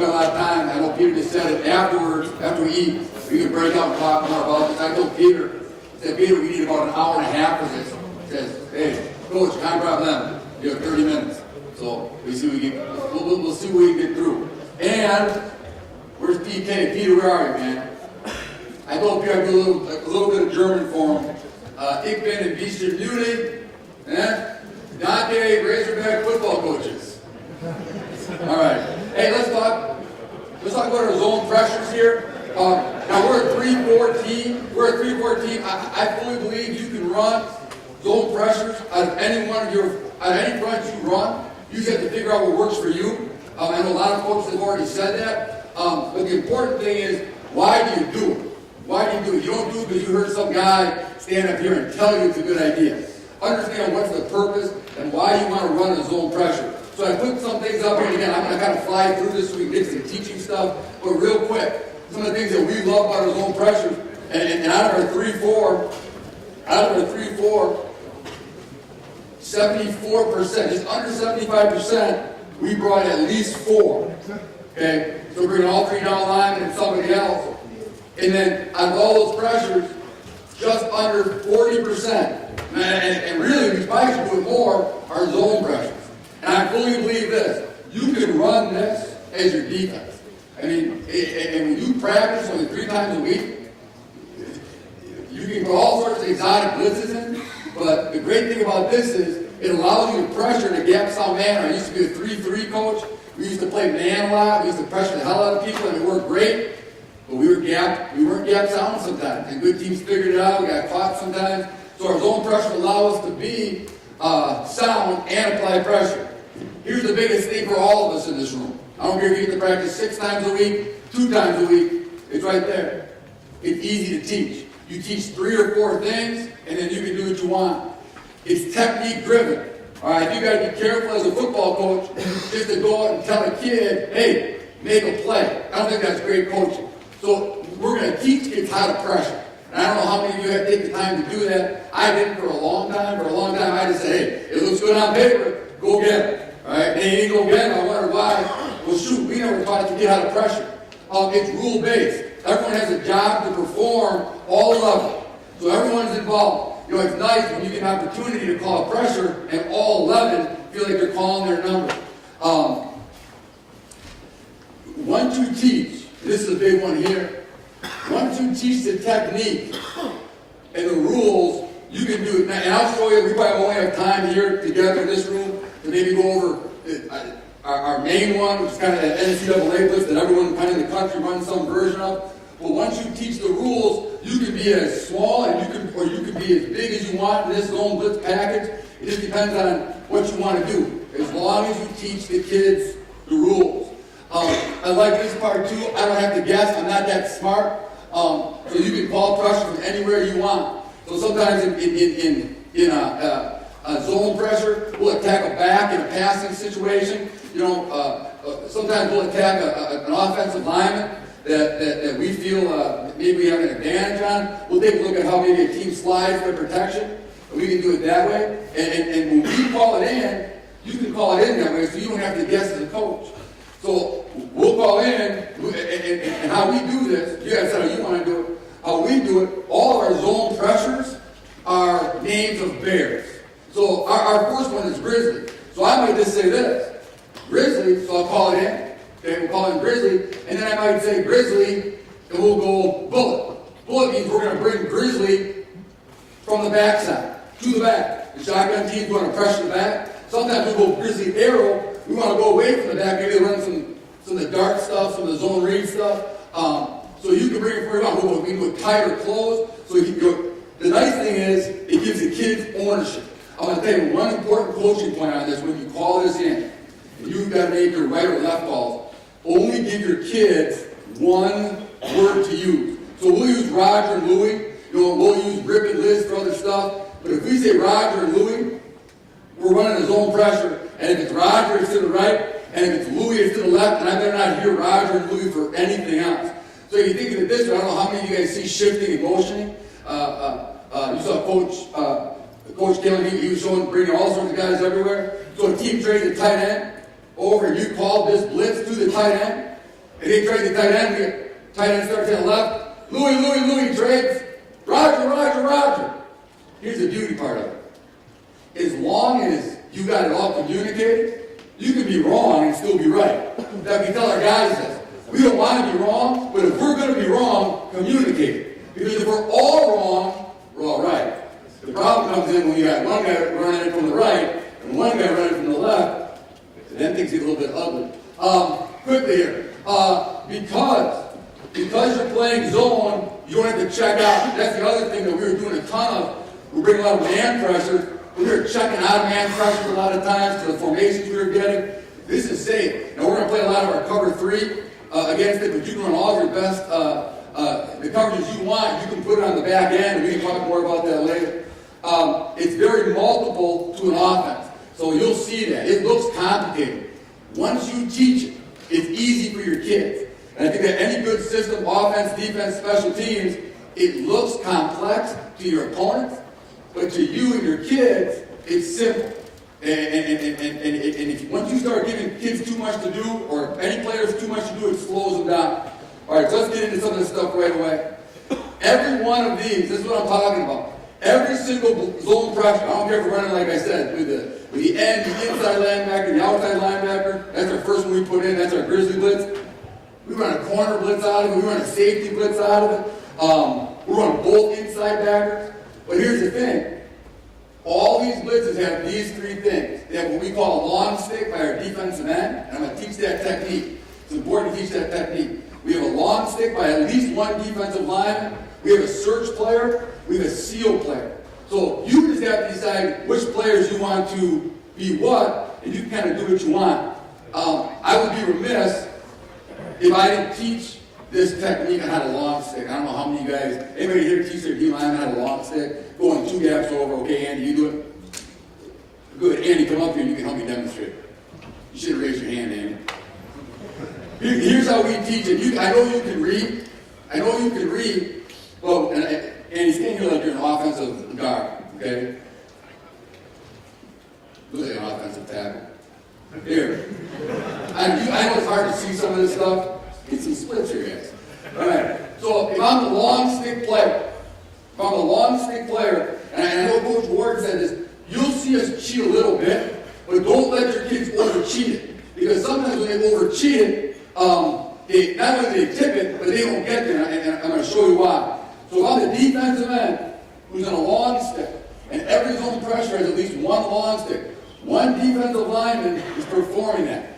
got a lot of time. I know Peter just said it afterwards, after we eat, we can break out and talk more about this. I told Peter, I said, Peter, we need about an hour and a half for this. He says, hey, Coach, time drop them. You have 30 minutes. So we'll see what we can get through. And where's PK? Peter, where are you, man? I told Peter I'd do a little bit of German for him. Ich bin ein bisschen müde. Dante, Razorback football coaches. All right. Hey, let's talk about our zone pressures here. Now we're a 3-4 team. I fully believe you can run zone pressures out of any front you run. You just have to figure out what works for you. I know a lot of folks have already said that. But the important thing is, why do you do it? Why do you do it? You don't do it because you heard some guy stand up here and tell you it's a good idea. Understand what's the purpose and why you want to run a zone pressure. So I put some things up here, and again, I'm going to kind of fly through this so we can get some teaching stuff. But real quick, some of the things that we love about our zone pressures, and out of our 3-4, 74%, just under 75%, we brought at least 4. Okay, so we're bringing all 3 down the line and somebody else. And then out of all those pressures, just under 40%, and really we probably should do it more, are zone pressures. And I fully believe this, you can run this as your defense. I mean, and when you practice only 3 times a week, you can put all sorts of exotic blitzes in, but the great thing about this is it allows you to pressure the gap sound man. I used to be a 3-3 coach. We used to play man a lot. We used to pressure the hell out of people, and it worked great. But we weren't gap sound sometimes, and good teams figured it out. We got caught sometimes. So our zone pressure allows us to be sound and apply pressure. Here's the biggest thing for all of us in this room. I don't care if you get to practice 6 times a week, 2 times a week. It's right there. It's easy to teach. You teach 3 or 4 things, and then you can do what you want. It's technique driven. All right, you got to be careful as a football coach just to go out and tell a kid, hey, make a play. I don't think that's great coaching. So we're going to teach kids how to pressure. And I don't know how many of you have taken the time to do that. I didn't for a long time. For a long time, I just said, hey, it looks good on paper. Go get it. All right, and you ain't go get it. I wonder why. Well, shoot, we never taught the kid how to pressure. It's rule-based. Everyone has a job to perform all levels. So everyone's involved. You know, it's nice when you get an opportunity to call a pressure and all 11 feel like they're calling their number. 1-2 teach. This is a big one here. 1-2 teach the technique and the rules. You can do it. And I'll show you, we probably only have time here together in this room to maybe go over our main one, which is kind of that NCAA blitz that everyone kind of in the country runs some version of. But once you teach the rules, you can be as small and you can be as big as you want in this zone blitz package. It just depends on what you want to do. As long as you teach the kids the rules. I like this part too. I don't have to guess. I'm not that smart. So you can call pressure from anywhere you want. So sometimes in a zone pressure, we'll attack a back in a passing situation. You know, sometimes we'll attack an offensive lineman that we feel maybe we have an advantage on. We'll take a look at how maybe a team slides for protection. We can do it that way. And when we call it in, you can call it in that way so you don't have to guess as a coach. So we'll call in, and how we do this, you guys said how you want to do it. How we do it, all of our zone pressures are names of bears. So our first one is Grizzly. So I might just say this, Grizzly, so I'll call it in. Okay, we'll call in Grizzly, and then I might say Grizzly, and we'll go Bullet. Bullet means we're going to bring Grizzly from the backside to the back. The shotgun team's going to pressure the back. Sometimes we go Grizzly Arrow. We want to go away from the back. Maybe run some of the dark stuff, some of the zone read stuff. So you can bring it for you. We can do it tighter close. So you can go. The nice thing is it gives the kids ownership. I'm going to tell you one important coaching point on this. When you call this in, and you've got to make your right or left calls. Only give your kids one word to use. So we'll use Roger and Louie. You know, we'll use Rip and Liz for other stuff. But if we say Roger and Louie, we're running a zone pressure. And if it's Roger, it's to the right. And if it's Louie, it's to the left. And I better not hear Roger and Louie for anything else. So you think of it this way. I don't know how many of you guys see shifting and motioning. You saw Coach Killen, he was showing, bringing all sorts of guys everywhere. So a team trades a tight end over, and you call this blitz to the tight end. and they trade the tight end. The tight end starts to the left. Louis trades. Roger. Here's the beauty part of it. As long as you got it all communicated, you can be wrong and still be right. That we tell our guys this. We don't want to be wrong, but if we're going to be wrong, communicate it. Because if we're all wrong, we're all right. The problem comes in when you got one guy running it from the right and one guy running from the left, and then things get a little bit ugly. Quickly here. Because you're playing zone, you don't have to check out. That's the other thing that we were doing a ton of. We bring a lot of man pressure. We were checking out of man pressure a lot of times to the formations we were getting. This is safe. Now we're going to play a lot of our cover 3 against it, but you can run all your best, the coverages you want. You can put it on the back end, and we can talk more about that later. It's very multiple to an offense. So you'll see that. It looks complicated. Once you teach it, it's easy for your kids. And I think that any good system, offense, defense, special teams, it looks complex to your opponents, but to you and your kids, it's simple. And once you start giving kids too much to do, or any players too much to do, it slows them down. All right, so let's get into some of this stuff right away. Every one of these, this is what I'm talking about. Every single zone pressure, I don't care if we're running, like I said, with the end, the inside linebacker, the outside linebacker. That's our first one we put in. That's our grizzly blitz. We run a corner blitz out of it. We run a safety blitz out of it. We run both inside backers. But here's the thing. All these blitzes have these 3 things. They have what we call a long stick by our defensive end, and I'm going to teach that technique. It's important to teach that technique. We have a long stick by at least one defensive lineman. We have a search player. We have a seal player. So you just have to decide which players you want to be what, and you can kind of do what you want. I would be remiss if I didn't teach this technique on how to long stick. I don't know how many of you guys, anybody here teach their D-line how to long stick? Going 2 gaps over. Okay, Andy, you do it? Good. Andy, come up here and you can help me demonstrate. You should have raised your hand, Andy. Here's how we teach it. I know you can read. Well, Andy, stand here like you're an offensive guard, okay? Look like an offensive tackle. Here. I know it's hard to see some of this stuff. Get some splits here, guys. All right. So if I'm the long stick player, and I know Coach Ward said this, you'll see us cheat a little bit, but don't let your kids over-cheat it. Because sometimes when they over-cheat it, not only they tip it, but they don't get there, and I'm going to show you why. So if I'm the defensive end who's on a long stick, and every zone pressure has at least one long stick, one defensive lineman is performing that.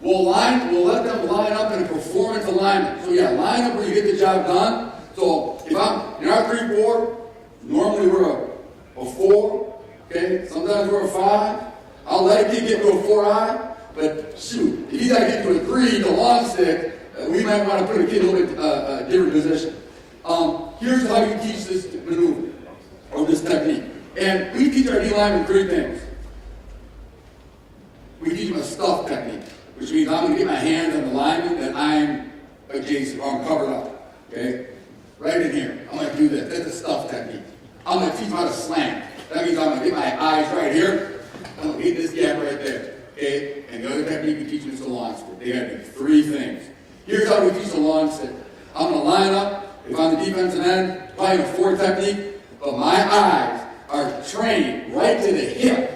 We'll let them line up in a performance alignment. So yeah, line up where you get the job done. So if I'm in our 3-4, normally we're a 4, okay? Sometimes we're a 5. I'll let a kid get to a 4-eye, but shoot, if he's got to get to a 3, the long stick, we might want to put a kid in a little bit different position. Here's how you teach this maneuver, or this technique. And we teach our D-linemen 3 things. We teach them a stuff technique, which means I'm going to get my hands on the lineman that I'm adjacent, or I'm covered up, okay? Right in here. I'm going to do this. That's a stuff technique. I'm going to teach them how to slant. That means I'm going to get my eyes right here. I'm going to hit this gap right there, okay? And the other technique we teach them is the long stick. They got to do 3 things. Here's how we teach the long stick. I'm going to line up. If I'm the defensive end, probably a 4 technique, but my eyes are trained right to the hip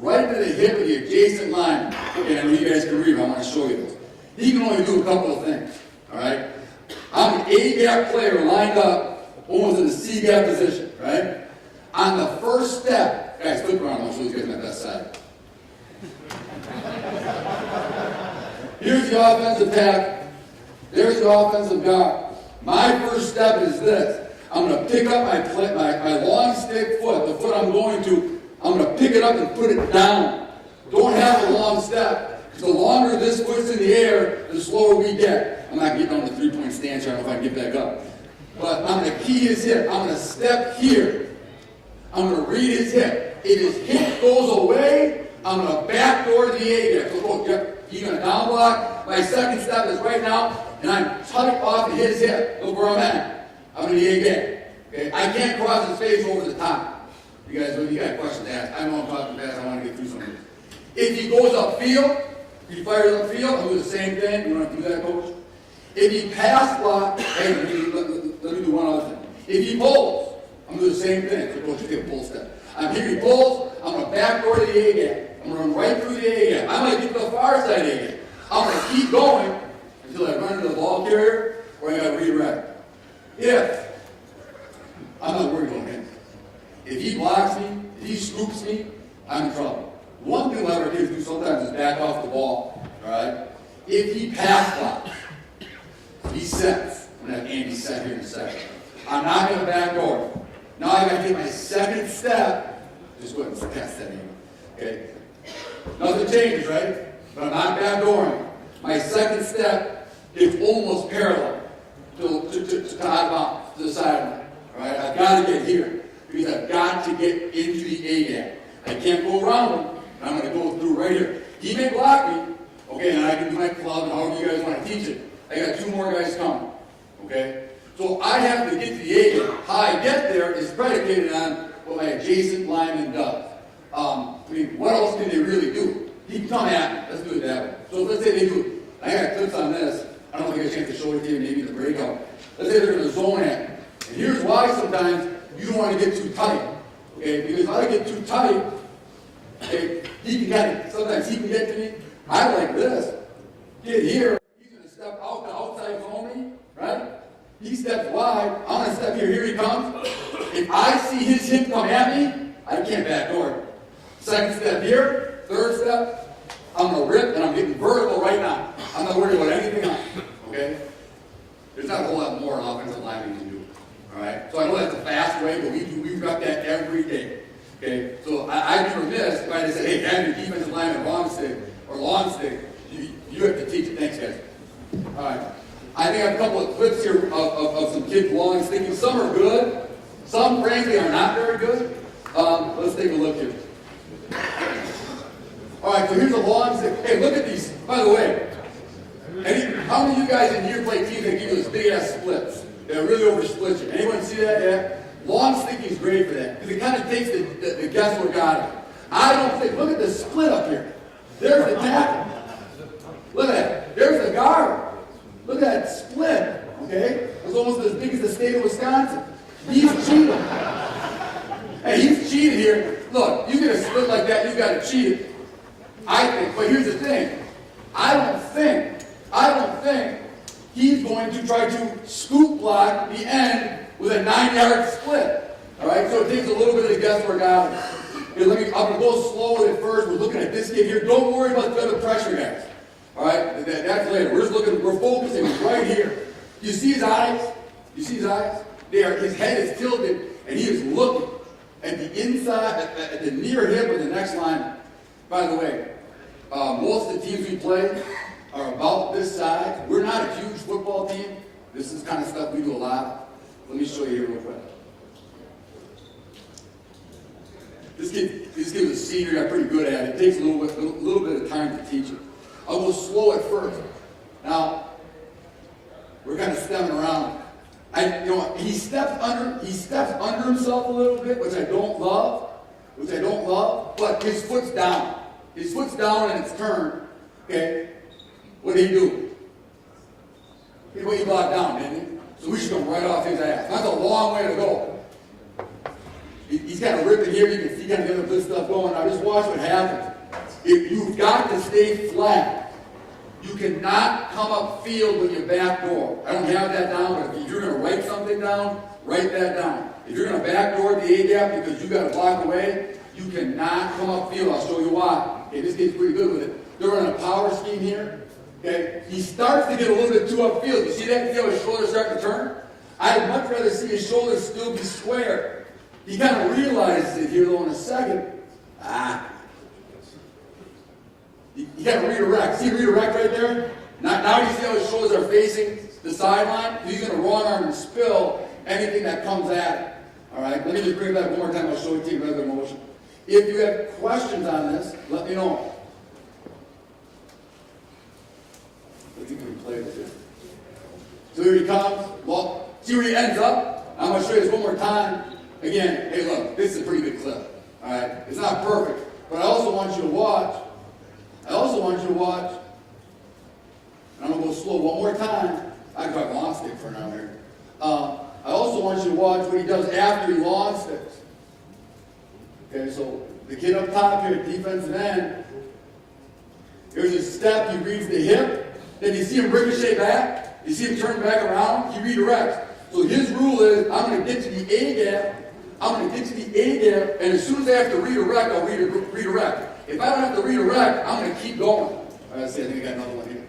of the adjacent line. Okay, I know you guys can read, but I'm going to show you this. He can only do a couple of things, all right? I'm an A-gap player lined up almost in the C-gap position, right? On the first step, guys, flip around, I'll show you guys my best side. Here's the offensive tackle. There's the offensive guard. My first step is this. I'm going to pick up my long stick foot, the foot I'm going to. I'm going to pick it up and put it down. Don't have a long step. The longer this foot's in the air, the slower we get. I'm not getting on the 3-point stance here. I don't know if I can get back up. But I'm going to key his hip. I'm going to step here. I'm going to read his hip. If his hip goes away, I'm going to backdoor the A-gap. So look, he's going to down block. My second step is right now, and I'm tight off of his hip. Look where I'm at. I'm in the A-gap. Okay? I can't cross his face over the top. You guys, you got questions to ask. I know I'm talking fast. I want to get through some of this. If he goes upfield, if he fires upfield, I'll do the same thing. You want to do that, Coach? If he pass block, hey, let me do one other thing. If he pulls, I'm going to do the same thing. So coach, you take a pull step. Here he pulls, I'm going to backdoor to the A-gap. I'm going to run right through the A-gap. I might get to the far side A-gap. I'm going to keep going until I run into the ball carrier or I got to redirect. If I'm not worried about him. If he blocks me, if he scoops me, I'm in trouble. One thing whatever kids do sometimes is back off the ball. All right? If he pass blocks, he sets. I'm going to have Andy set here in a second. I'm not going to backdoor. Now I got to take my second step. Just go ahead and test that in. Okay? Nothing changes, right? But I'm not backdooring. My second step is almost parallel to out of bounds, to the sideline. All right? I've got to get here because I've got to get into the A-gap. I can't go around him. I'm going to go through right here. He may block me. Okay, and I can do my club and however you guys want to teach it. I got two more guys coming. Okay? So I have to get to the A-gap. How I get there is predicated on what my adjacent lineman does. What else can they really do? He can come at me. Let's do it that way. So let's say they do it. I got clips on this. I don't know if I get a chance to show it to you, maybe in the breakout. Let's say they're going to zone at me. And here's why sometimes you don't want to get too tight. Okay? Because if I get too tight, okay, he can kind of, sometimes he can get to me. I like this. Get here. He's going to step out the outside zone me, right? He steps wide. I'm going to step here. Here he comes. If I see his hip come at me, I can't backdoor. Second step here. Third step. I'm going to rip, and I'm getting vertical right now. I'm not worried about anything else. Okay? There's not a whole lot more an offensive lineman can do. All right? So I know that's a fast way, but we rep that every day. Okay? So I'd be remiss if I just said, hey, have your defensive lineman long stick or long stick. You have to teach it. Thanks, guys. All right. I think I have a couple of clips here of some kids long sticking. Some are good. Some, frankly, are not very good. Let's take a look here. All right, so here's a long stick. Hey, look at these. By the way, how many of you guys in here play teams that give you those big-ass splits? That really oversplit you. Anyone see that yet? Long sticking is great for that because it kind of takes the guesswork out of it. I don't think. Look at the split up here. There's the tackle. Look at that. There's the guard. Look at that split. Okay? It's almost as big as the state of Wisconsin. He's cheating. Hey, he's cheated here. Look, you get a split like that, you've got to cheat it. I think. But here's the thing. I don't think he's going to try to scoop block the end with a 9-yard split. All right? So it takes a little bit of the guesswork out of it. Here, I'm going to go slow with it first. We're looking at this kid here. Don't worry about the other pressure guys. All right? That's later. We're focusing right here. You see his eyes? You see his eyes? His head is tilted, and he is looking at the inside, at the near hip of the next line. By the way, most of the teams we play are about this size. We're not a huge football team. This is kind of stuff we do a lot. Let me show you here real quick. This kid was a senior, got pretty good at it. It takes a little bit of time to teach it. I'll go slow at first. Now, we're kind of stemming around. He steps under himself a little bit, which I don't love, but his foot's down. His foot's down and it's turned. Okay? What did he do? He blocked down, didn't he? So we should come right off his ass. That's a long way to go. He's kind of ripping here. You can see kind of the other good stuff going. Now just watch what happens. If you've got to stay flat, you cannot come up field with your back door. I don't have that down, but if you're going to write something down, write that down. If you're going to backdoor the A-gap because you've got to block away, you cannot come up field. I'll show you why. Okay, this kid's pretty good with it. They're running a power scheme here. Okay, he starts to get a little bit too upfield. You see that? You see how his shoulders start to turn? I'd much rather see his shoulders still be square. He kind of realizes it here though in a second. You got to redirect. See redirect right there? Now you see how his shoulders are facing the sideline? He's going to wrong arm and spill anything that comes at it. All right? Let me just bring it back one more time. I'll show it to you in regular motion. If you have questions on this, let me know. I think we can play this here. So here he comes. Well, see where he ends up? I'm going to show you this one more time. Again, hey look, this is a pretty good clip. All right? It's not perfect, but I also want you to watch. And I'm going to go slow one more time. I can try lawn stick for now here. I also want you to watch what he does after he lawn sticks. Okay, so the kid up top here, defensive end, there's a step, he reads the hip, then you see him ricochet back, you see him turn back around, he redirects. So his rule is, I'm going to get to the A gap, and as soon as I have to redirect, I'll redirect. If I don't have to redirect, I'm going to keep going. All right, let's see, I think I got another one here.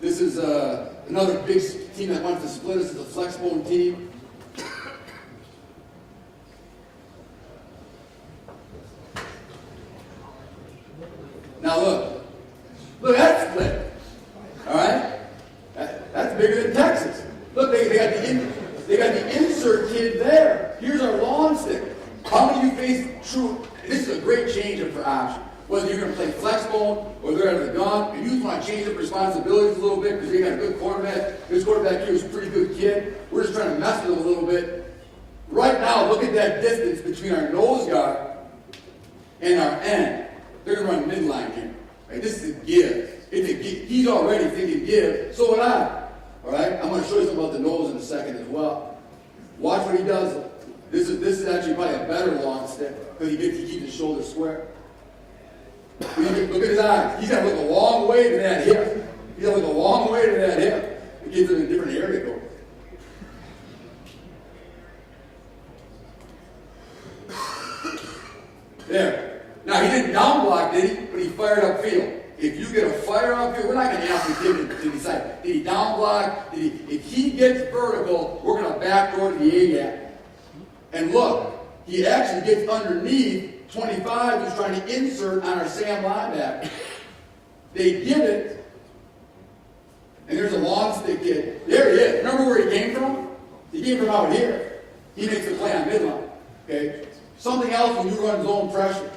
This is another big team that wants to split. This is a flex bone team. Now look, that's split. All right, that's bigger than Texas. Look, they got the insert kid there. Here's our lawn stick. How many of you face true? This is a great change-up for option. Whether you're going to play flex bone or they're out of the gun, and you just want to change up responsibilities a little bit because you got a good quarterback. This quarterback here is a pretty good kid. We're just trying to mess with him a little bit. Right now, look at that distance between our nose guard and our end. They're going to run midline here. Right? This is a give. It's a give. He's already thinking give. So would I. All right? I'm going to show you something about the nose in a second as well. Watch what he does. This is actually probably a better lawn stick because he keeps his shoulders square. Look at his eyes. He's got to look a long way to that hip. He's got to look a long way to that hip. It gives him a different area to go. There. Now, he didn't down block, did he? But he fired upfield. If you get a fire upfield, we're not going to ask the kid to decide. Did he down block? If he gets vertical, we're going to backdoor to the A gap. And look, he actually gets underneath 25, who's trying to insert on our Sam linebacker. They give it, and there's a lawn stick kid. There he is. Remember where he came from? He came from out here. He makes the play on midline. Okay? Something else when you run zone pressure.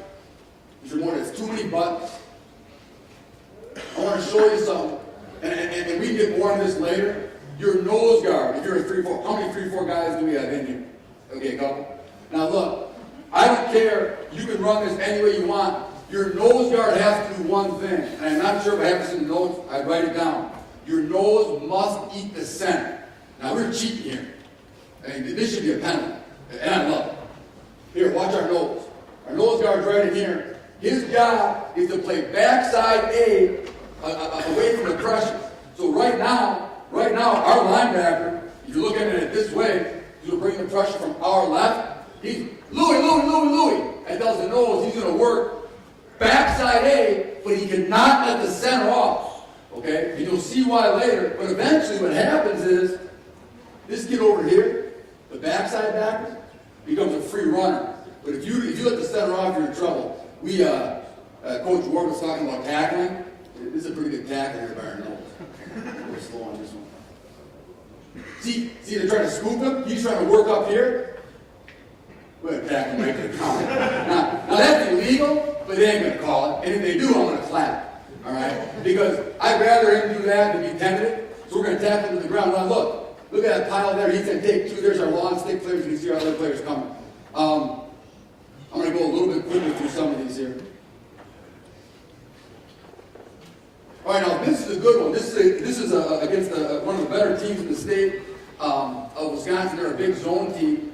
It's too many buttons. I want to show you something, and we can get more on this later. Your nose guard, if you're a 3-4, how many 3-4 guys do we have in here? Okay, a couple. Now look, I don't care. You can run this any way you want. Your nose guard has to do one thing, and I'm not sure if I have this in the notes. I'd write it down. Your nose must eat the center. Now we're cheating here. I mean, this should be a penalty, and I love it. Here, watch our nose. Our nose guard's right in here. His job is to play backside A away from the pressure. So right now, our linebacker, if you're looking at it this way, he's going to bring the pressure from our left. He's Louis. That tells the nose he's going to work backside A, but he cannot let the center off. Okay? And you'll see why later. But eventually what happens is, this kid over here, the backside backer, becomes a free runner. But if you let the center off, you're in trouble. Coach Ward was talking about tackling. This is a pretty good tackle here by our nose. We're slow on this one. See, they're trying to scoop him. He's trying to work up here. We're going to tackle him right to the counter. Now that's illegal, but they ain't going to call it. And if they do, I'm going to clap. All right? Because I'd rather him do that than be tempted. So we're going to tackle him to the ground. Now look at that pile there. He's going to take two. There's our lawn stick players. You can see our other players coming. I'm going to go a little bit quickly through some of these here. All right, now this is a good one. This is against one of the better teams in the state of Wisconsin. They're a big zone team.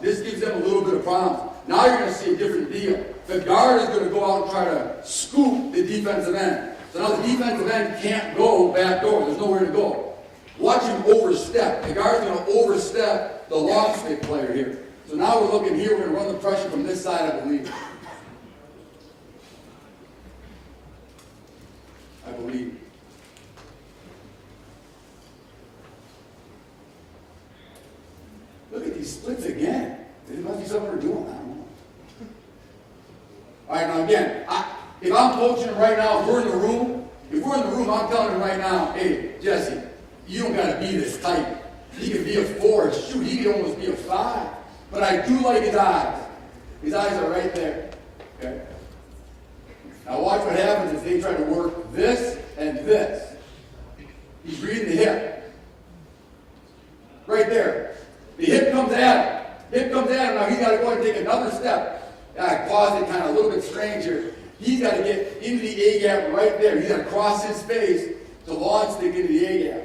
This gives them a little bit of problems. Now you're going to see a different deal. The guard is going to go out and try to scoop the defensive end. So now the defensive end can't go back door. There's nowhere to go. Watch him overstep. The guard's going to overstep the long stick player here. So now we're looking here. We're going to run the pressure from this side, I believe. Look at these splits again. There must be something we're doing. I don't know. All right, now again, if I'm coaching him right now, if we're in the room, I'm telling him right now, hey, Jesse, you don't got to be this tight. He can be a 4. Shoot, he can almost be a 5. But I do like his eyes. His eyes are right there. Okay? Now watch what happens if they try to work this and this. He's reading the hip. Right there. The hip comes at him. Now he's got to go and take another step. I paused it kind of a little bit strange here. He's got to get into the A gap right there. He's got to cross his face to launch stick into the A gap.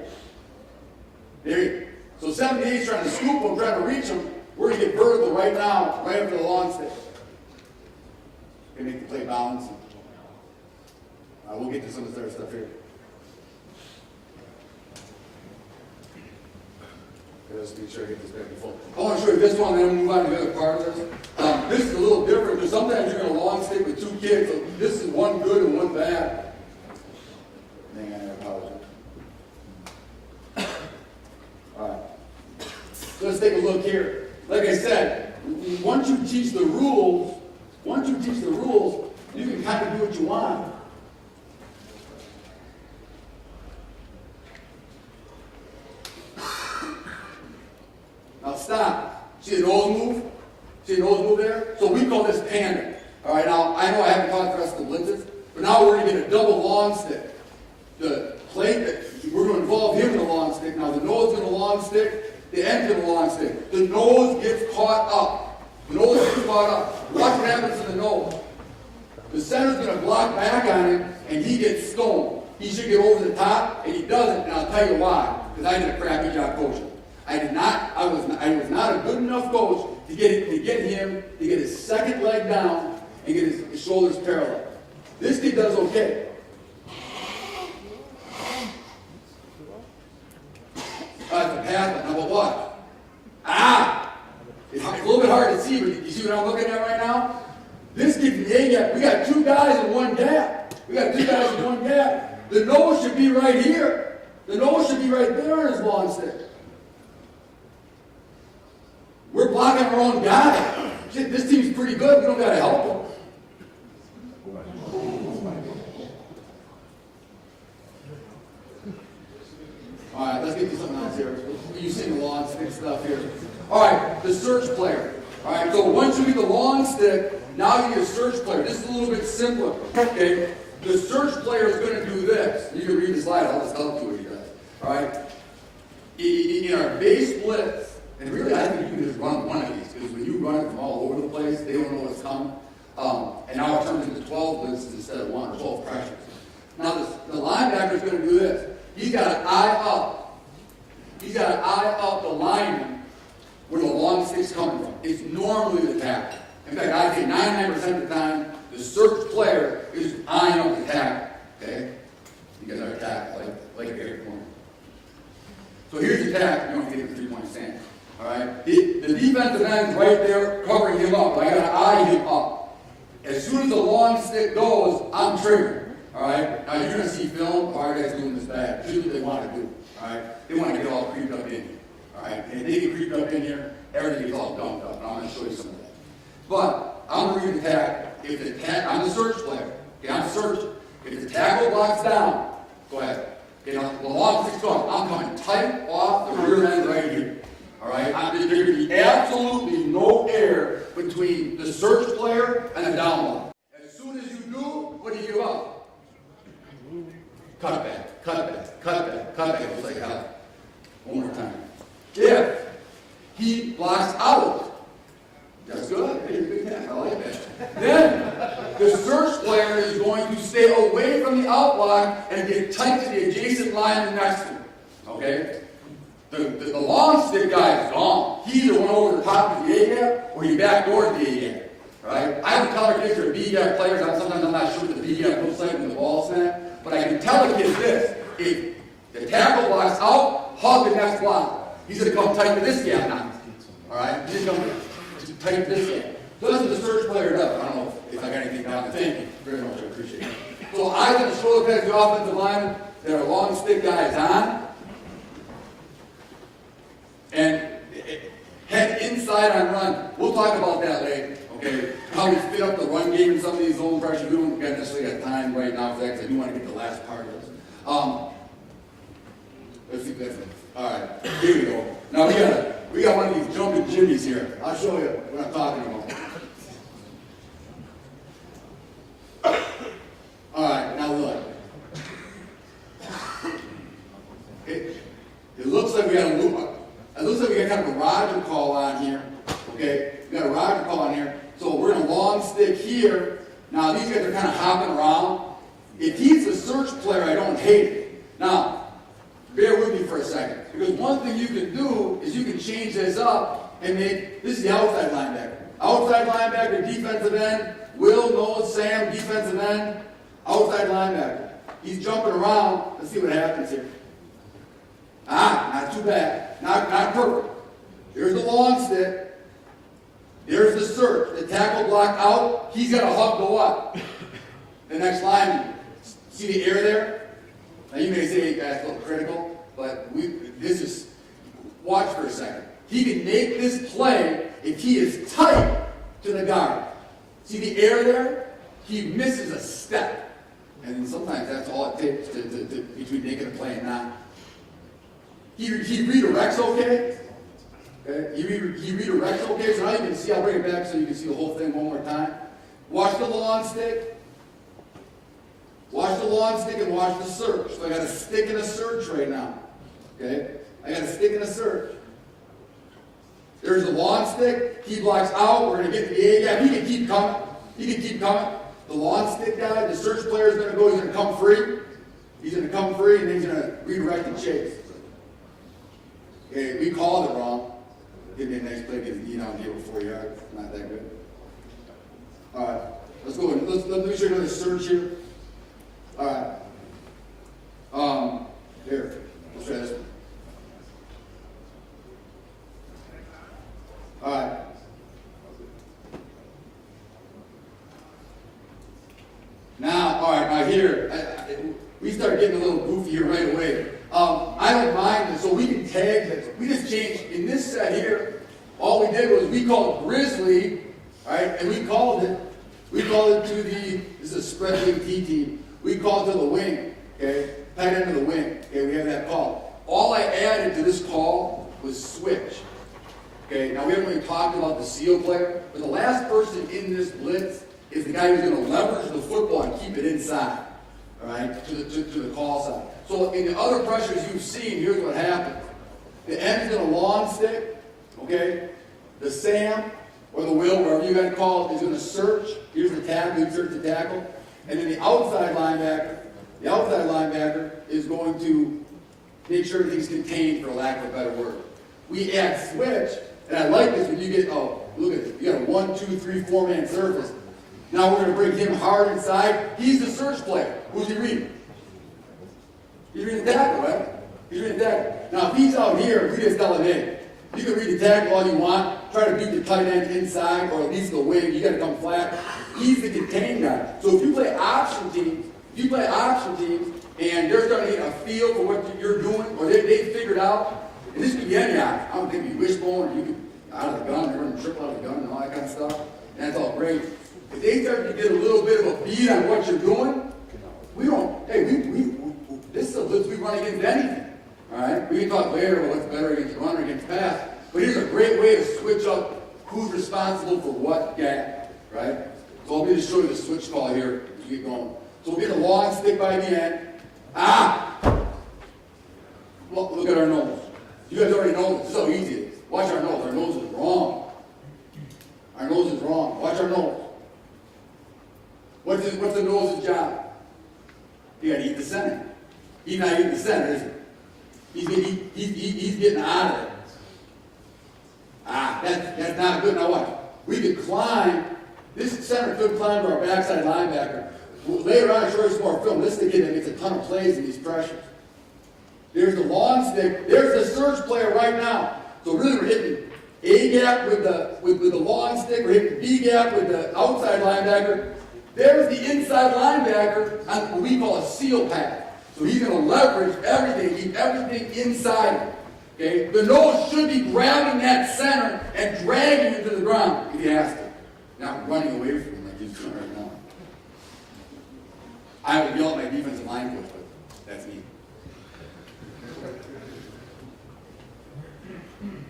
There you go. So 78's trying to scoop him, trying to reach him. We're going to get vertical right now, right after the long stick. Going to make the play balance. We'll get to some of this other stuff here. Let's make sure I get this back and forth. I want to show you this one, and then we'll move on to the other part of this. This is a little different, because sometimes you're going to long stick with two kicks. So this is one good and one bad. Hang on, I apologize. All right. So let's take a look here. Like I said, once you teach the rules, you can kind of do what you want. Now stop. See the nose move? See the nose move there? So we call this panda. All right, now I know I haven't taught the rest of the blitzes, but now we're going to get a double long stick. The plate that we're going to involve him in the long stick. Now the nose in the long stick, the end's in the long stick. The nose gets caught up. The nose gets caught up. Watch what happens to the nose. The center's going to block back on him, and he gets stoned. He should get over the top, and he doesn't, and I'll tell you why. Because I did a crappy job coaching. I was not a good enough coach to get him to get his second leg down and get his shoulders parallel. This kid does okay. That's a pass, now but what? It's a little bit hard to see, but you see what I'm looking at right now? This kid's in the A gap. We got two guys in one gap. The nose should be right here. The nose should be right there in his long stick. We're blocking our own guy. Shit, this team's pretty good. We don't got to help them. All right, let's get to something else here. You see the long stick stuff here. All right, the search player. All right, so once you get the long stick, now you get a search player. This is a little bit simpler. Okay, the search player is going to do this. You can read the slide. I'll just help you what he does. All right, in our base blitz. And really, I think you can just run one of these, because when you run it from all over the place, they don't know what's coming. And now it turns into 12 blitzes instead of 1 or 12 pressures. Now, the linebacker is going to do this. He's got an eye up. He's got an eye up the lineman where the long stick's coming from. It's normally the tackle. In fact, I'd say 99% of the time, the search player is eyeing up the tackle. Okay? You guys are a tackle, like a Gary Corner. So here's the tackle. You don't get the 3-point stand. All right, the defensive end's right there covering him up. I got to eye him up. As soon as the long stick goes, I'm triggered. All right, now you're going to see film. Our guys doing this bad. This is what they want to do. All right, they want to get all creeped up in here. All right, and if they get creeped up in here, everything gets all dumped up. And I'm going to show you some of that. But I'm going to read the tackle. I'm the search player. Okay, I'm searching. If the tackle blocks down, go ahead. Okay, now the long stick's going. I'm coming tight off the rear end right here. All right, there's going to be absolutely no air between the search player and the down line. As soon as you do, what do you give up? Cut back, cut back, cut back, cut back. It's like hell. One more time. If he blocks out, that's good. Hey, good tackle. I like that. Then the search player is going to stay away from the out block and get tight to the adjacent line next to him. Okay? The long stick guy is gone. He either went over the top of the A gap or he backdoored the A gap. Right? I have a color kids are B gap players. Sometimes I'm not sure what the B gap looks like when the ball snap. But I can tell the kids this. If the tackle blocks out, hug the next block. He's going to come tight to this gap now. All right? He's going to tight to this gap. So that's what the search player does. I don't know if I got anything down to thank you very much. I appreciate it. So I'm going to show the guys the offensive line that our long stick guy is on. And head inside on run. We'll talk about that later, okay? How we fit up the run game in some of these zone pressures. We don't necessarily got time right now for that because I do want to get the last part of this. Let's see this. All right, here we go. Now we got one of these jumping jimmies here. I'll show you what I'm talking about. All right, now look. It looks like we got a loop. It looks like we got kind of a Roger call on here. Okay, we got a Roger call on here. So we're in a long stick here. Now these guys are kind of hopping around. If he's a search player, I don't hate it. Now, bear with me for a second. Because one thing you can do is you can change this up and make, this is the outside linebacker. Outside linebacker, defensive end. Will, Noah, Sam, defensive end. Outside linebacker. He's jumping around. Let's see what happens here. Not too bad. Not perfect. There's the long stick. There's the search. The tackle block out. He's got to hug the what? The next lineman. See the air there? Now you may say that's a little critical, but watch for a second. He can make this play if he is tight to the guard. See the air there? He misses a step. And sometimes that's all it takes between making a play and not. He redirects okay. He redirects okay. So now you can see, I'll bring it back so you can see the whole thing one more time. Watch the long stick. Watch the long stick and watch the search. So I got a stick and a search right now. Okay? I got a stick and a search. There's the long stick. He blocks out. We're going to get to the A gap. He can keep coming. He can keep coming. The long stick guy, the search player is going to go. He's going to come free. He's going to come free, and then he's going to redirect and chase. Okay, we called it wrong. Give me a nice play. Get the D down here before you are. Not that good. All right. Let's go. Let me show you another search here. All right. Here. Let's try this one. All right. Now here, we start getting a little goofy here right away. I don't mind this, so we can tag this. We just changed, in this set here, all we did was we called Grizzly, all right, and we called it to the, this is a spread wing T team, we called it to the wing, okay, tight end of the wing, okay, we have that call. All I added to this call was switch. Okay, now we haven't really talked about the seal player, but the last person in this blitz is the guy who's going to leverage the football and keep it inside, all right, to the call side. So in the other pressures you've seen, here's what happens. The end's going to long stick, okay? The Sam or the Will, wherever you got to call it, is going to search. Here's the tackle, you search the tackle. And then the outside linebacker is going to make sure everything's contained, for lack of a better word. We add switch, and I like this when you get, look at this. You got a 1, 2, 3, 4-man surface. Now we're going to bring him hard inside. He's the search player. Who's he reading? He's reading the tackle, right? He's reading the tackle. Now if he's out here, we just tell him, hey, you can read the tackle all you want. Try to beat the tight end inside, or at least the wing. You got to come flat. He's the contained guy. So if you play option teams, and they're starting to get a feel for what you're doing, or they figured out, and this could be any option. I don't think you wishbone, or you could out of the gun, they're running triple out of the gun and all that kind of stuff. And that's all great. If they start to get a little bit of a beat on what you're doing, we don't, hey, this is a blitz we run against anything. All right? We can talk later about what's better against run or against pass, but here's a great way to switch up who's responsible for what gap, right? So I'll just show you the switch call here as we get going. So we'll get a long stick by the end. Look at our nose. You guys already know this. This is how easy it is. Watch our nose. Our nose is wrong. Our nose is wrong. Watch our nose. What's the nose's job? You gotta eat the center. He's not eating the center, is he? He's getting out of it. That's not good. Now watch. We could climb. This center could climb to our backside linebacker. Later on, I'll show you some more film. This is the kid that gets a ton of plays in these pressures. There's the long stick. There's the search player right now. So really, we're hitting A gap with the long stick. We're hitting B gap with the outside linebacker. There's the inside linebacker on what we call a seal path. So he's going to leverage everything, keep everything inside. Okay? The nose should be grabbing that center and dragging it to the ground if he has to. Not running away from him like he's doing right now. I would yell at my defensive line coach, but that's me.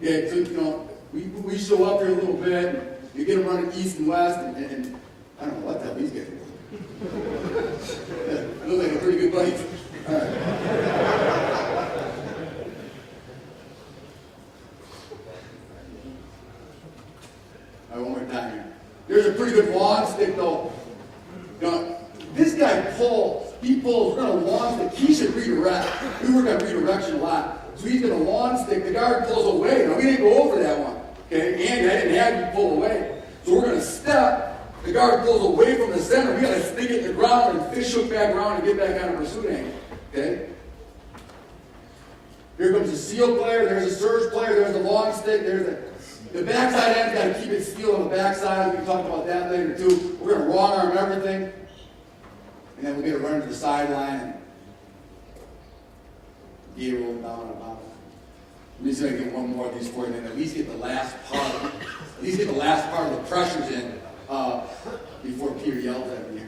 Yeah, so, we show up here a little bit, you get them running east and west, and I don't know what the hell these guys are doing. Look like a pretty good bite. All right. All right, one more time here. There's a pretty good long stick, though. This guy pulls. he pulls, we're going to launch stick. He should redirect. We work on redirection a lot. So he's going to launch stick. The guard pulls away. Now, we didn't go over that one. Okay? Andy, I didn't have you pull away. So we're going to step. The guard pulls away from the center. We got to stick it in the ground and fish hook back around and get back on a pursuit angle. Okay? Here comes the seal player. There's a surge player. There's the long stick. The backside end, got to keep it steel on the backside. We can talk about that later too. We're going to wrong arm everything. And then we'll get a run to the sideline and get it rolled down and about. Let me see if I can get one more of these for you, and then at least get the last part of the pressures in before Peter yells at me.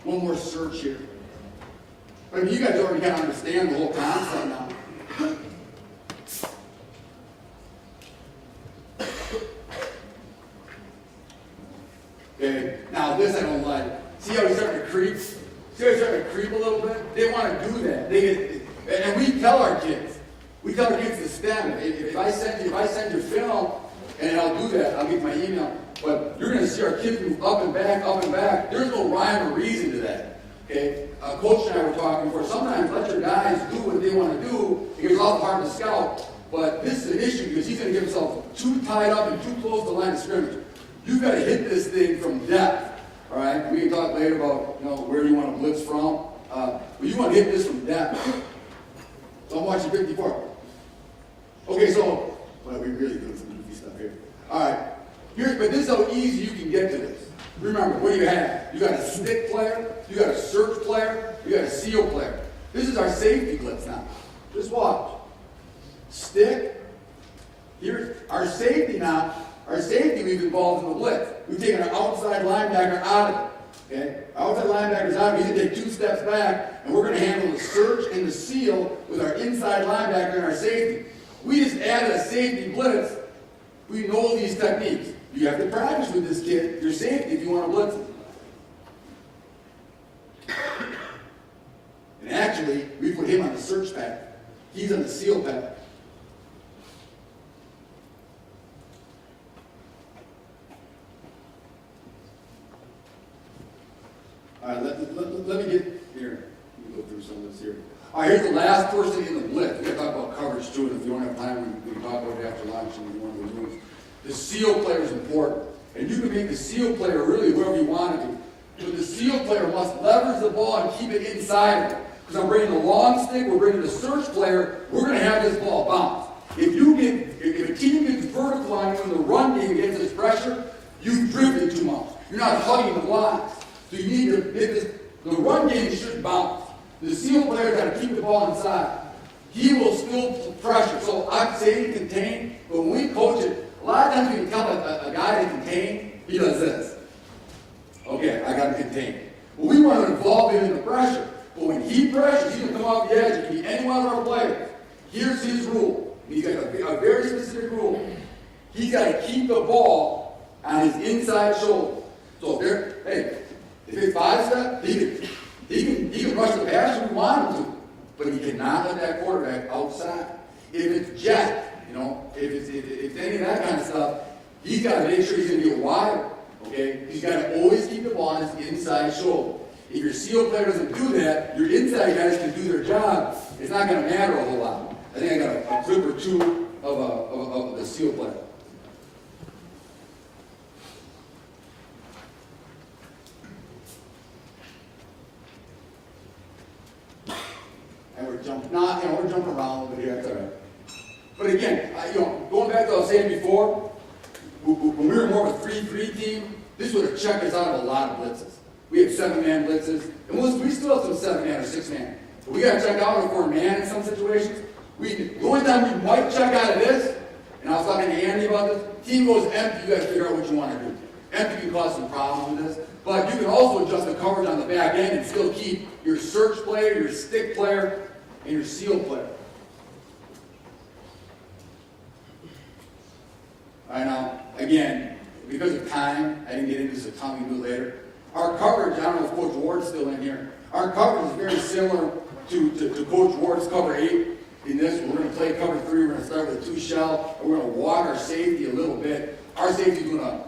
One more search here. But I mean, you guys already kind of understand the whole concept now. Okay, now this I don't like. See how he's starting to creep? See how he's starting to creep a little bit? They want to do that. And we tell our kids. We tell our kids to stem. If I send your film, and I'll do that, I'll get my email. But you're going to see our kids move up and back, up and back. There's no rhyme or reason to that. Okay, Coach and I were talking before. Sometimes let your guys do what they want to do. It's all part of the scout. But this is an issue because he's going to get himself too tied up and too close to the line of scrimmage. You've got to hit this thing from depth. All right, we can talk later about where you want to blitz from. But you want to hit this from depth. So I'm watching 54. Okay, so well, we really doing some goofy stuff here. All right, but this is how easy you can get to this. Remember, what do you have? You got a stick player, you got a search player, you got a seal player. This is our safety blitz now. Just watch. Stick. Here's our safety now. Our safety we've involved in the blitz. We've taken our outside linebacker out of it. Okay? Our outside linebacker's out of it. He's going to take 2 steps back, and we're going to handle the search and the seal with our inside linebacker and our safety. We just added a safety blitz. We know these techniques. You have to practice with this kid, your safety, if you want to blitz him. And actually, we put him on the search pack. He's on the seal pack. All right, let me get here. Let me go through some of this here. All right, here's the last person in the blitz. We're going to talk about coverage too, and if you don't have time, we can talk about it after lunch and one of the moves. The seal player is important, and you can make the seal player really wherever you want to do. But the seal player must leverage the ball and keep it inside of it. Because I'm bringing the long stick, we're bringing the search player, we're going to have this ball bounce. If a team gets vertical on you in the run game against this pressure, you've drifted too much. You're not hugging the blocks. So you need to get this. The run game should bounce. The seal player got to keep the ball inside. He will still pressure. So I'm saying contain, but when we coach it, a lot of times we can tell a guy to contain, he does this. Okay, I got to contain. Well, we want to involve him in the pressure. But when he pressures, he's going to come off the edge. It can be any one of our players. Here's his rule. He's got a very specific rule. He's got to keep the ball on his inside shoulder. So if it's 5-step, he can rush the passer if we want him to. But he cannot let that quarterback outside. If it's jet, if it's any of that kind of stuff, he's got to make sure he's going to get wide. Okay? He's got to always keep the ball on his inside shoulder. If your seal player doesn't do that, your inside guys can do their job. It's not going to matter a whole lot. I think I got a clip or two of the seal player. And we're jumping around a little bit here. That's all right. But again, going back to what I was saying before, when we were more of a 3-3 team, this would have checked us out of a lot of blitzes. We have 7-man blitzes, and we still have some 7-man or 6-man. But we got to check out if we're man in some situations. The only time we might check out of this, and I was talking to Andy about this, team goes empty, you got to figure out what you want to do. Empty can cause some problems with this, but you can also adjust the coverage on the back end and still keep your search player, your stick player, and your seal player. All right, now, again, because of time, I didn't get into this, so Tom can do it later. Our coverage, I don't know if Coach Ward's still in here, our coverage is very similar to Coach Ward's cover 8. In this, we're going to play cover 3, we're going to start with a 2 shell, and we're going to walk our safety a little bit. Our safety's doing a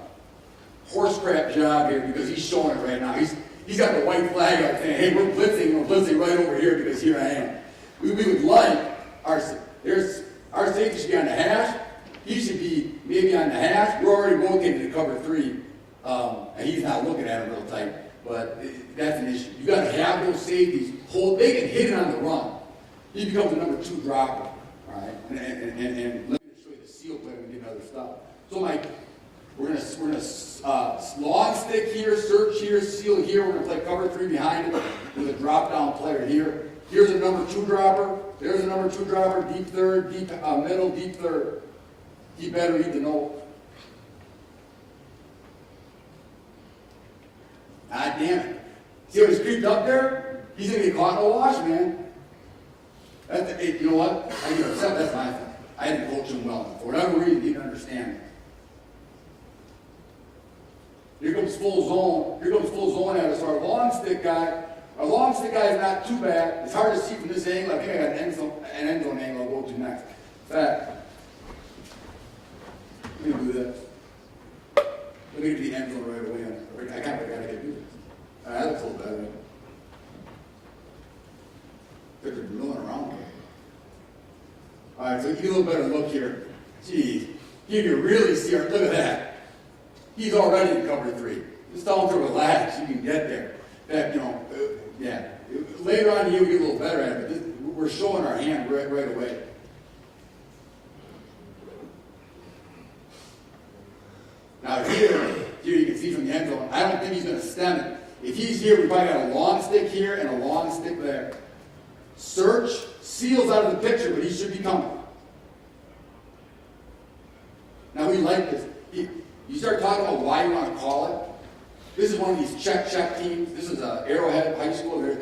horse crap job here because he's showing it right now. he's got the white flag out saying, hey, we're blitzing right over here because here I am. We would like our safety should be on the hash. He should be maybe on the hash. We're already rotating to cover 3. And he's not looking at him real tight, but that's an issue. You got to have those safeties hold. They can hit it on the run. He becomes the number 2 dropper, all right? And let me show you the seal play when we get other stuff. So we're gonna long stick here, search here, seal here. We're gonna play cover 3 behind it with a drop down player here. Here's a number 2 dropper. There's a number 2 dropper. Deep third, deep middle, deep third. He better read the note. God damn it. See how he's creeped up there? He's going to get caught in a wash, man. You know what? I get upset. That's my fault. I didn't coach him well. For whatever reason, he didn't understand. Here comes full zone. Here comes full zone at us. Our long stick guy is not too bad. It's hard to see from this angle. I think I got an end zone angle I'll go to next. In fact, let me do this. Let me get to the end zone right away. I kind of got to do this. That looks a little better. They're milling around here. All right, so you get a little better look here. Geez, you can really see her. Look at that. He's already in cover 3. Just tell him to relax. You can get there. That, yeah. Later on, you'll get a little better at it, but we're showing our hand right away. Now here you can see from the end zone, I don't think he's going to stem it. If he's here, we've probably got a long stick here and a long stick there. Search, seals out of the picture, but he should be coming. Now we like this. You start talking about why you want to call it. This is one of these check teams. This is Arrowhead High School. They've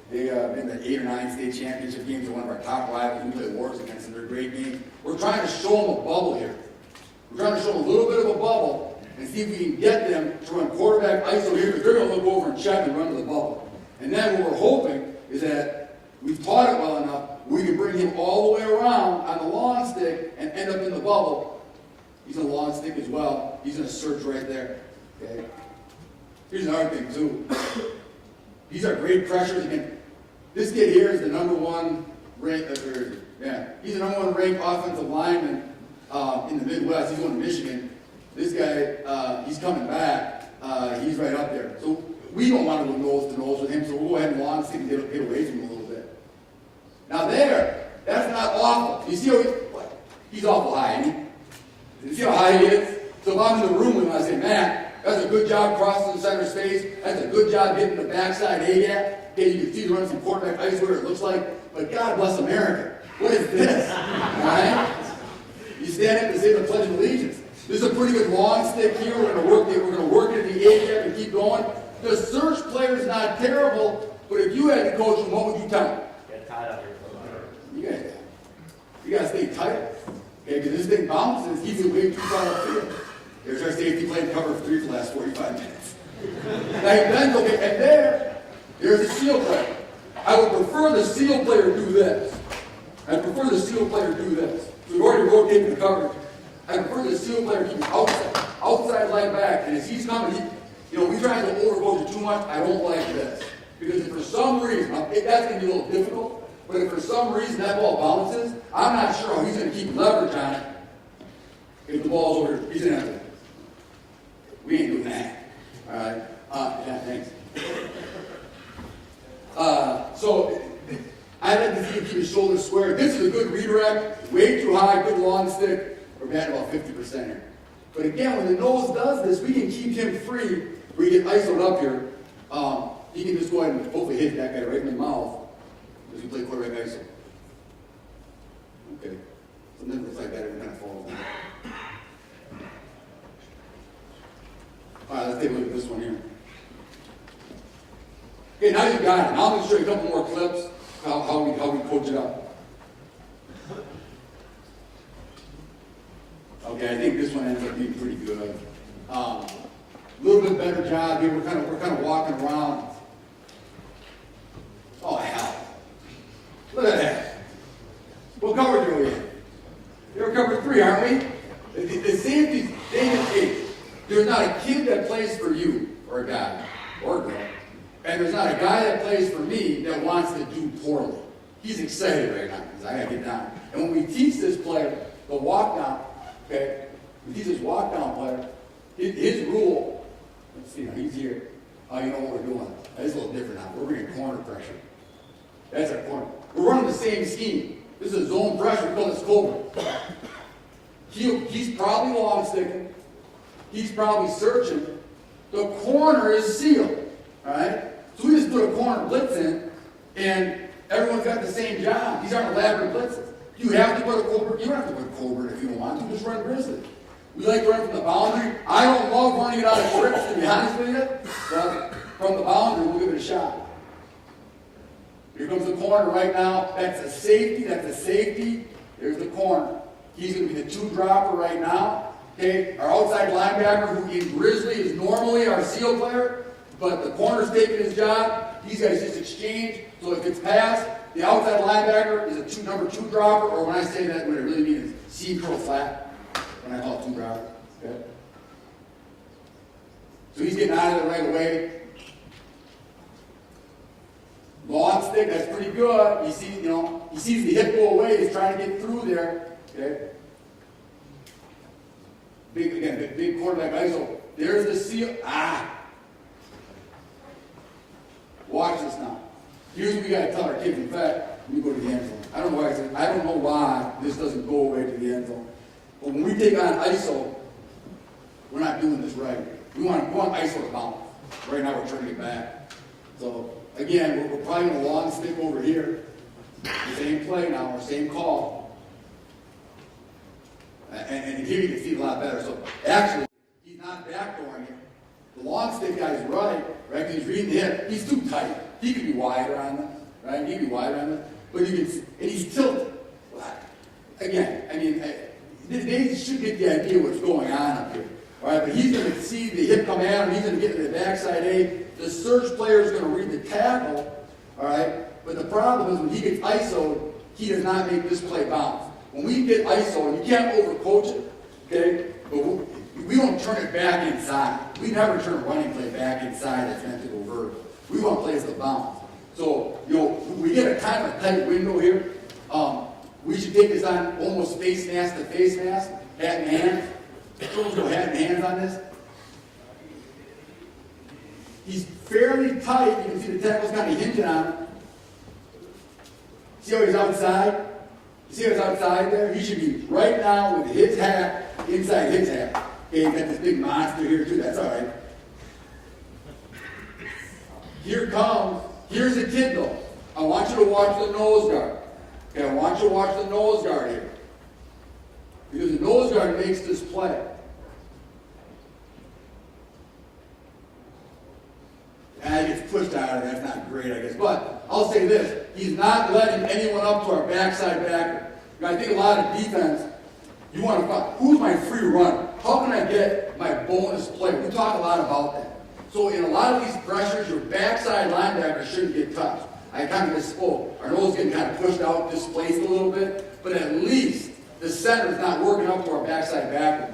been the 8 or 9 state championship games. They're one of our top rivals. We play wars against them. They're great games. We're trying to show them a bubble here. We're trying to show them a little bit of a bubble and see if we can get them to run quarterback ISO here, because they're going to look over and check and run to the bubble. And then what we're hoping is that we've taught it well enough, we can bring him all the way around on the long stick and end up in the bubble. He's a long stick as well. He's going to search right there. Okay. Here's another thing too. These are great pressures. Again, this kid here is the number 1 ranked. He's the number 1 ranked offensive lineman in the Midwest. He's going to Michigan. This guy, he's coming back. He's right up there. So we don't want to go nose to nose with him. So we'll go ahead and long stick and get away from him a little bit. Now that's not awful. You see how he's awful high, isn't he? You see how high he is? So if I'm in the room with him, I say, man, that's a good job crossing the center space. That's a good job hitting the backside A-gap. Okay, you can see the run some quarterback ice where it looks like. But God bless America. What is this? All right? You stand up and say the Pledge of Allegiance. This is a pretty good long stick here. We're going to work it in the A-gap and keep going. The search player is not terrible, but if you had to coach him, what would you tell him? Get tied up here. You got to stay tight. Okay, because this thing bounces, he's way too far upfield. There's our safety playing cover 3 for the last 45 minutes. And there's a seal player. I would prefer the seal player do this. So we've already rotated the coverage. I prefer the seal player keep outside leg back. And as he's coming, we try to overcoach it too much. I don't like this. Because if for some reason, that's going to be a little difficult, but if for some reason that ball bounces, I'm not sure how he's going to keep leverage on it. If the ball's over, he's going to have to. We ain't doing that. All right? Yeah, thanks. So I like to see him keep his shoulders square. This is a good redirect. Way too high, good long stick. We're batting about 50% here. But again, when the nose does this, we can keep him free. We get ISO'd up here. He can just go ahead and hopefully hit that guy right in the mouth as we play quarterback ISO. Okay. Something looks like that, it kind of falls down. All right, let's take a look at this one here. Okay, now you've got it. Now I'm going to show you a couple more clips how we coach it up. Okay, I think this one ends up being pretty good. A little bit better job here. We're kind of walking around. Oh hell! Look at that. What coverage are we in? We're cover 3, aren't we? The safety's David 8. There's not a kid that plays for you, or a guy, or a girl, got a guy that plays for me that wants to do poorly. He's excited right now because I got to get down. And when we teach this player the walk down, okay, we teach this walk down player, his rule, let's see, now he's here. Oh, you know what we're doing? It's a little different now. We're bringing corner pressure. That's our corner. We're running the same scheme. This is zone pressure because it's cold. He's probably long sticking. He's probably searching. The corner is sealed. All right? So we just put a corner blitz in, and everyone's got the same job. These aren't elaborate blitzes. You have to put a Cobra. You don't have to put a Cobra if you don't want to. Just run grizzly. We like to run from the boundary. I don't love running it out of trips, to be honest with you. But from the boundary, we'll give it a shot. Here comes the corner right now. That's a safety. That's a safety. There's the corner. He's going to be the two-dropper right now. Okay, our outside linebacker, who in Grizzly is normally our seal player, but the corner's taking his job. These guys just exchange. So if it's passed, the outside linebacker is a number two dropper, or when I say that, what it really means is C curl flat, when I call it two dropper. Okay? So he's getting out of it right away. Long stick, that's pretty good. He sees, he sees the hip go away. He's trying to get through there. Okay. Big quarterback ISO. There's the seal. Watch this now. Here's what we got to tell our kids. In fact, let me go to the end zone. I don't know why this doesn't go away to the end zone. But when we take on ISO, we're not doing this right. We want ISO to bounce. Right now, we're turning it back. So again, we're probably going to long stick over here. The same play now, or same call. And here you can see it a lot better. So actually, he's not backdooring it. The long stick guy is right? Because he's reading the hip. He's too tight. He could be wider on this, right? He could be wider on this. But you can see, and he's tilted. Again, I mean, they should get the idea what's going on up here. All right, but he's going to see the hip come at him. He's going to get to the backside A. The search player is going to read the tackle. All right, but the problem is when he gets ISO'd, he does not make this play bounce. When we get ISO, and you can't overcoach it, okay? But we don't turn it back inside. We never turn a running play back inside that's meant to go vertical. We want plays to bounce. So, we get a kind of a tight window here. We should take this on almost face mask to face mask, hat and hands. Someone's go hat and hands on this. He's fairly tight. You can see the tackle's kind of hinging on him. See how he's outside? You see what's outside there? He should be right now with his hat inside his hat. Okay, he's got this big monster here too. That's all right. Here's a kid though. I want you to watch the nose guard. Okay, I want you to watch the nose guard here. Because the nose guard makes this play. And he gets pushed out of it. That's not great, I guess. But I'll say this. He's not letting anyone up to our backside backer. I think a lot of defense, you want to find, who's my free runner? How can I get my bonus play? We talk a lot about that. So in a lot of these pressures, your backside linebacker shouldn't get touched. I kind of misspoke. Our nose is getting kind of pushed out, displaced a little bit. But at least the center is not working up to our backside backer.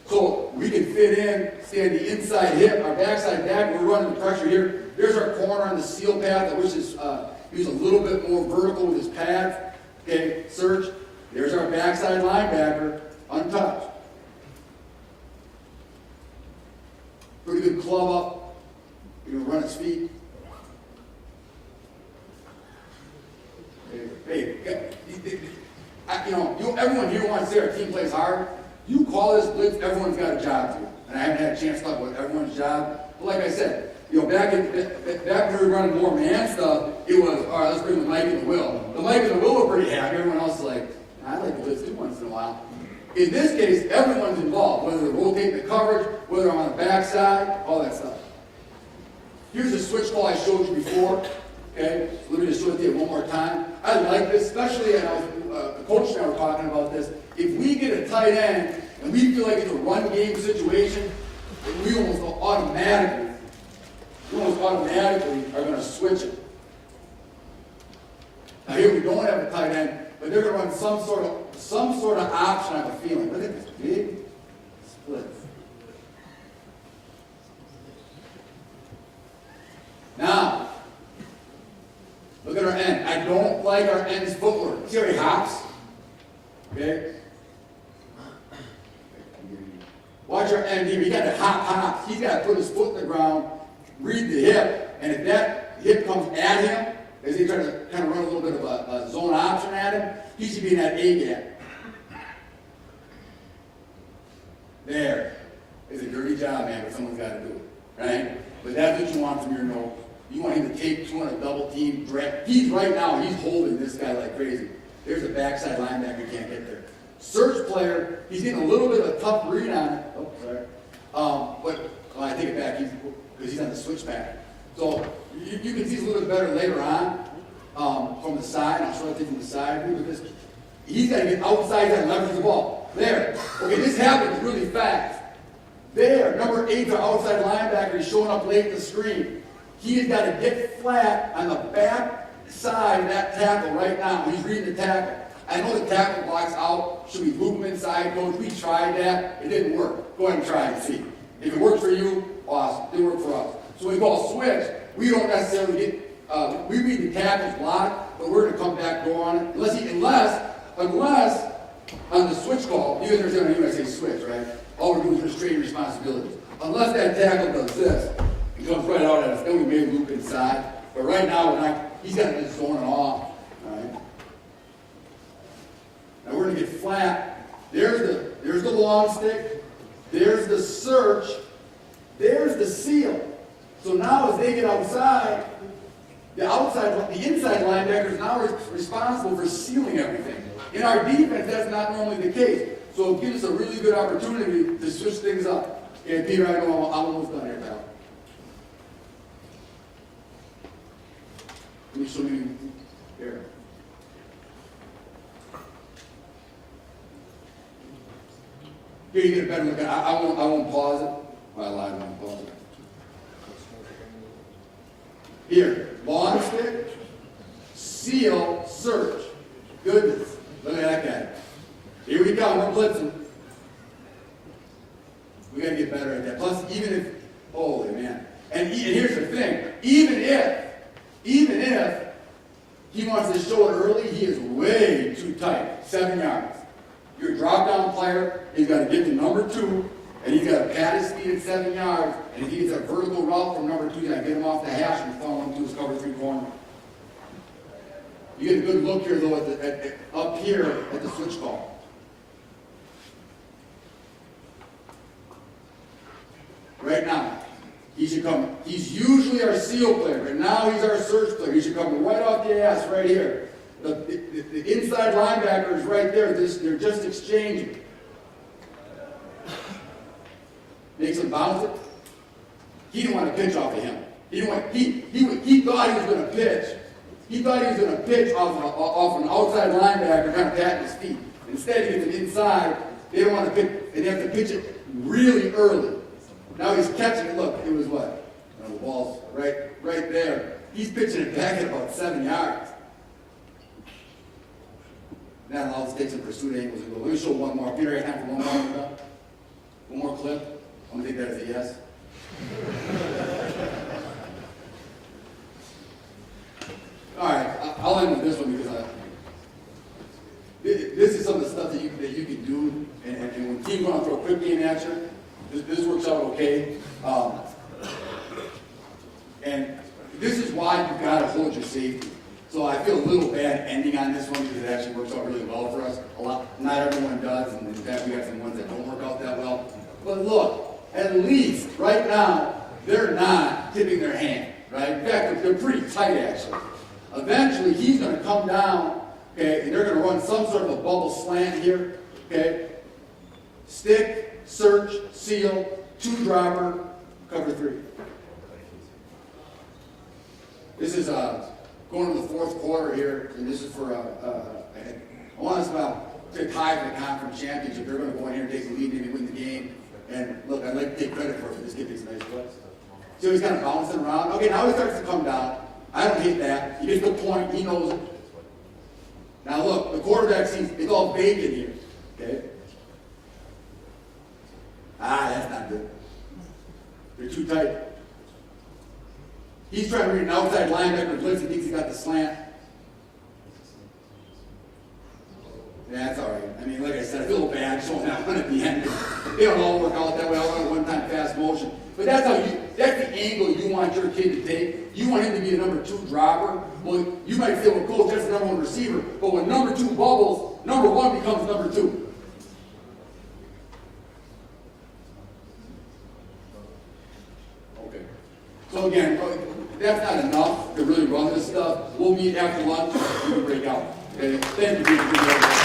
So we can fit in, stay on the inside hip, our backside back, we're running the pressure here. There's our corner on the seal path. I wish he was a little bit more vertical with his pads. Okay, search. There's our backside linebacker, untouched. Pretty good club up. You're going to run his feet. Hey, everyone here wants to say our team plays hard. You call this blitz, everyone's got a job to. And I haven't had a chance to talk about everyone's job. But like I said, back when we were running more man stuff, it was, all right, let's bring the Mike and the Will. The Mike and the Will were pretty happy. Everyone else is like, I like to blitz too once in a while. In this case, everyone's involved, whether they're rotating the coverage, whether I'm on the backside, all that stuff. Here's the switch call I showed you before. Okay, so let me just show it to you one more time. I like this, especially, and the coach and I were talking about this. If we get a tight end and we feel like it's a run game situation, we almost automatically are going to switch it. Now here we don't have a tight end, but they're going to run some sort of option. I have a feeling. Look at this big split. Now, like our end's footwork. See how he hops? Okay? Watch our end here. He got to hop. He's got to put his foot in the ground, read the hip, and if that hip comes at him, as he tries to kind of run a little bit of a zone option at him, he should be in that A gap. There. It's a dirty job, man, but someone's got to do it, right? But that's what you want from your nose. You want him to take, you want a double team, drag. He's right now, he's holding this guy like crazy. There's a backside linebacker, can't get there. Search player, he's getting a little bit of a tough read on it. Oh, sorry. I take it back, because he's on the switchback. So you can see it's a little bit better later on from the side. I'll show you from the side. Look at this. He's got to get outside and leverage the ball. There. Okay, this happens really fast. There, number 8, our outside linebacker, is showing up late in the screen. He has got to get flat on the back side of that tackle right now. He's reading the tackle. I know the tackle blocks out. Should we loop him inside, coach? We tried that. It didn't work. Go ahead and try and see. If it works for you, awesome. It didn't work for us. So we call switch. We don't necessarily get, we read the tackle's block, but we're going to come back, go on it. Unless on the switch call, you guys understand when I say switch, right? All we're doing is restraining responsibilities. Unless that tackle does this, it comes right out at us, then we may loop inside. But right now, we're not, he's got to just zone it off. All right? Now we're going to get flat. There's the long stick. There's the search. There's the seal. So now as they get outside, the inside linebacker is now responsible for sealing everything. In our defense, that's not normally the case. So it gives us a really good opportunity to switch things up. Okay, Peter, I know I'm almost done here, pal. Let me show you here. Here you get a better look at it. I won't pause it. Well, I won't pause it. Here, long stick, seal, search. Goodness, look at that guy. Here we come, we're blitzing. We got to get better at that. Plus, even if, holy man. And here's the thing, even if he wants to show it early, he is way too tight, 7 yards. Your drop-down player, he's got to get to number 2, and he's got to pad his feet at 7 yards, and if he gets a vertical route from number 2, he's got to get him off the hash and follow him to his cover 3 corner. You get a good look here, though, up here at the switch call. Right now, he should come. He's usually our seal player, but now he's our search player. He should come right off the ass right here. The inside linebacker is right there. They're just exchanging. Makes him bounce it. He didn't want to pitch off of him. He thought he was going to pitch. He thought he was going to pitch off an outside linebacker, kind of patting his feet. Instead, he gets it inside. They don't want to pitch, and they have to pitch it really early. Now he's catching it. Look, it was what? The ball's right there. He's pitching it back at about 7 yards. That allows us to take some pursuit angles and go. Let me show one more. Peter, I have one more. One more clip. I'm going to take that as a yes. All right, I'll end with this one because this is some of the stuff that you can do, and when teams want to throw a quick game at you, this works out okay. And this is why you've got to hold your safety. So I feel a little bad ending on this one because it actually works out really well for us. Not everyone does, and in fact we have some ones that don't work out that well. But look, at least right now they're not tipping their hand, right? In fact, they're pretty tight actually. Eventually he's going to come down, okay, and they're going to run some sort of a bubble slant here, okay? Stick, search, seal, 2-dropper, cover 3. This is going to the 4th quarter here, and this is for, I want us to tie for the conference championship. They're going to go in here and take the lead, maybe win the game. And look, I'd like to take credit for it, but this kid takes a nice play. So he's kind of bouncing around. Okay, now he starts to come down. I don't hate that. He gets the point. He knows it. Now look, the quarterback sees it's all bacon here. Okay? That's not good. They're too tight. He's trying to read an outside linebacker blitz and thinks he got the slant. That's all right. I mean, like I said, I feel bad showing that one at the end. They don't all work out that way. I want a one-time fast motion. But that's the angle you want your kid to take. You want him to be a number 2 dropper. Well, you might feel, well, coach, that's the number 1 receiver. But when number 2 bubbles, number 1 becomes number 2. Okay. So again, that's not enough to really run this stuff. We'll meet after lunch and we'll break out. Okay? Thank you for being here.